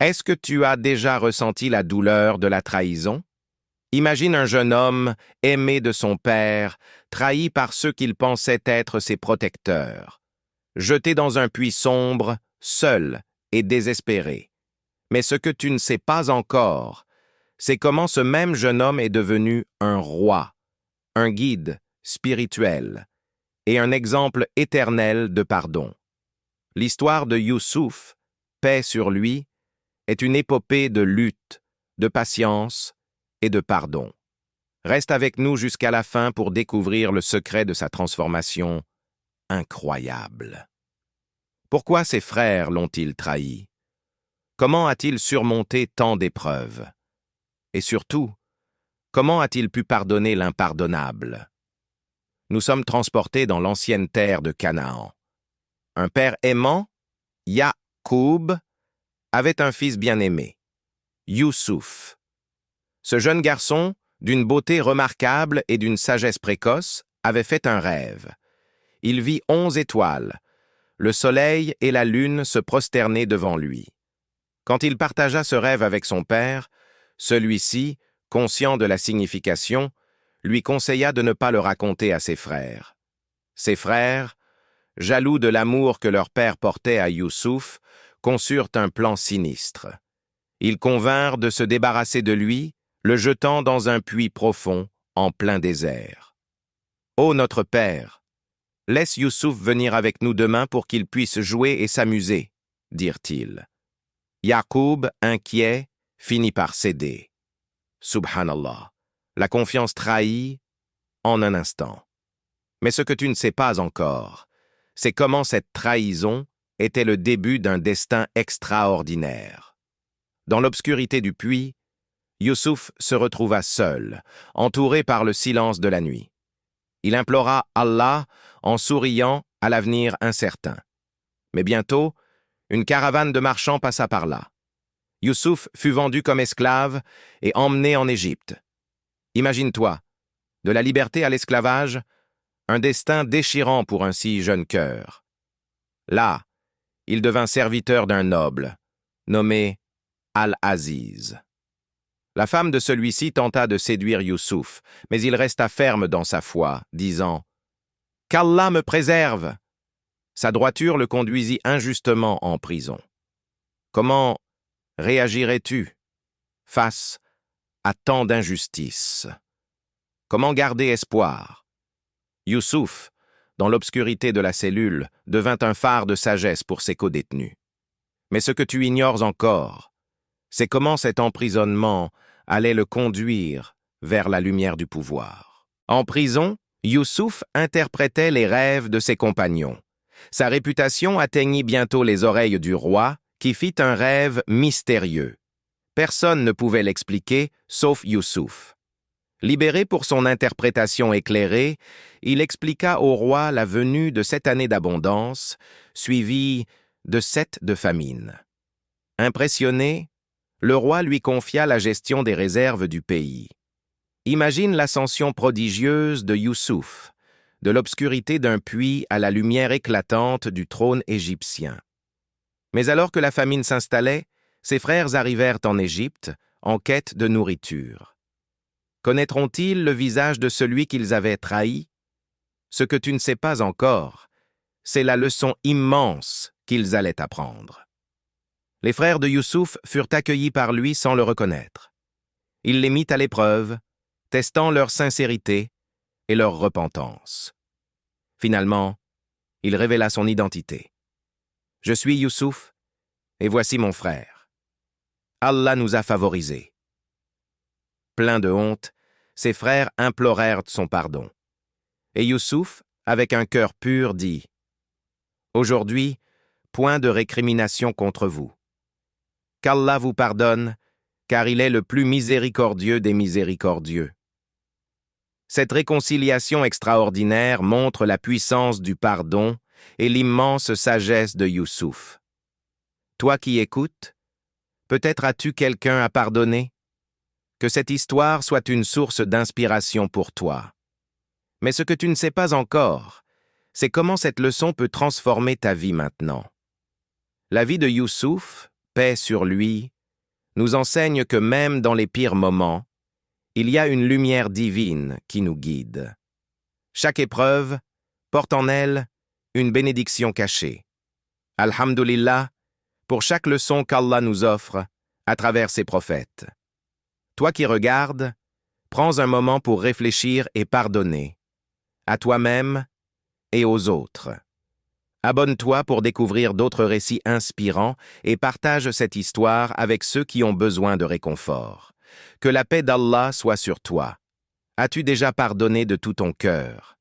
Est-ce que tu as déjà ressenti la douleur de la trahison? Imagine un jeune homme, aimé de son père, trahi par ceux qu'il pensait être ses protecteurs, jeté dans un puits sombre, seul et désespéré. Mais ce que tu ne sais pas encore, c'est comment ce même jeune homme est devenu un roi, un guide spirituel et un exemple éternel de pardon. L'histoire de Youssouf, paix sur lui, est une épopée de lutte, de patience et de pardon. Reste avec nous jusqu'à la fin pour découvrir le secret de sa transformation incroyable. Pourquoi ses frères l'ont-ils trahi? Comment a-t-il surmonté tant d'épreuves? Et surtout, comment a-t-il pu pardonner l'impardonnable? Nous sommes transportés dans l'ancienne terre de Canaan. Un père aimant, Yacoub, avait un fils bien-aimé, Youssouf. Ce jeune garçon, d'une beauté remarquable et d'une sagesse précoce, avait fait un rêve. Il vit 11 étoiles, le soleil et la lune se prosterner devant lui. Quand il partagea ce rêve avec son père, celui-ci, conscient de la signification, lui conseilla de ne pas le raconter à ses frères. Ses frères, jaloux de l'amour que leur père portait à Youssouf, conçurent un plan sinistre. Ils convinrent de se débarrasser de lui, le jetant dans un puits profond, en plein désert. « Ô notre père, laisse Youssouf venir avec nous demain pour qu'il puisse jouer et s'amuser, » dirent-ils. Yacoub, inquiet, finit par céder. Subhanallah, la confiance trahie en un instant. Mais ce que tu ne sais pas encore, c'est comment cette trahison était le début d'un destin extraordinaire. Dans l'obscurité du puits, Youssouf se retrouva seul, entouré par le silence de la nuit. Il implora Allah en souriant à l'avenir incertain. Mais bientôt, une caravane de marchands passa par là. Youssouf fut vendu comme esclave et emmené en Égypte. Imagine-toi, de la liberté à l'esclavage, un destin déchirant pour un si jeune cœur. Là, il devint serviteur d'un noble, nommé Al-Aziz. La femme de celui-ci tenta de séduire Youssouf, mais il resta ferme dans sa foi, disant « Qu'Allah me préserve !» Sa droiture le conduisit injustement en prison. Comment réagirais-tu face à tant d'injustice? Comment garder espoir? Youssouf, dans l'obscurité de la cellule, devint un phare de sagesse pour ses codétenus. Mais ce que tu ignores encore, c'est comment cet emprisonnement allait le conduire vers la lumière du pouvoir. En prison, Youssouf interprétait les rêves de ses compagnons. Sa réputation atteignit bientôt les oreilles du roi, qui fit un rêve mystérieux. Personne ne pouvait l'expliquer, sauf Youssouf. Libéré pour son interprétation éclairée, il expliqua au roi la venue de 7 années d'abondance, suivie de 7 de famine. Impressionné, le roi lui confia la gestion des réserves du pays. Imagine l'ascension prodigieuse de Youssouf, de l'obscurité d'un puits à la lumière éclatante du trône égyptien. Mais alors que la famine s'installait, ses frères arrivèrent en Égypte, en quête de nourriture. Connaîtront-ils le visage de celui qu'ils avaient trahi? Ce que tu ne sais pas encore, c'est la leçon immense qu'ils allaient apprendre. Les frères de Youssouf furent accueillis par lui sans le reconnaître. Il les mit à l'épreuve, testant leur sincérité et leur repentance. Finalement, il révéla son identité. « Je suis Youssouf, et voici mon frère. Allah nous a favorisés. » Plein de honte, ses frères implorèrent son pardon. Et Youssouf, avec un cœur pur, dit « Aujourd'hui, point de récrimination contre vous. Qu'Allah vous pardonne, car il est le plus miséricordieux des miséricordieux. » Cette réconciliation extraordinaire montre la puissance du pardon et l'immense sagesse de Youssouf. Toi qui écoutes, peut-être as-tu quelqu'un à pardonner? Que cette histoire soit une source d'inspiration pour toi. Mais ce que tu ne sais pas encore, c'est comment cette leçon peut transformer ta vie maintenant. La vie de Youssouf, paix sur lui, nous enseigne que même dans les pires moments, il y a une lumière divine qui nous guide. Chaque épreuve porte en elle une bénédiction cachée. Alhamdulillah, pour chaque leçon qu'Allah nous offre à travers ses prophètes. Toi qui regardes, prends un moment pour réfléchir et pardonner, à toi-même et aux autres. Abonne-toi pour découvrir d'autres récits inspirants et partage cette histoire avec ceux qui ont besoin de réconfort. Que la paix d'Allah soit sur toi. As-tu déjà pardonné de tout ton cœur?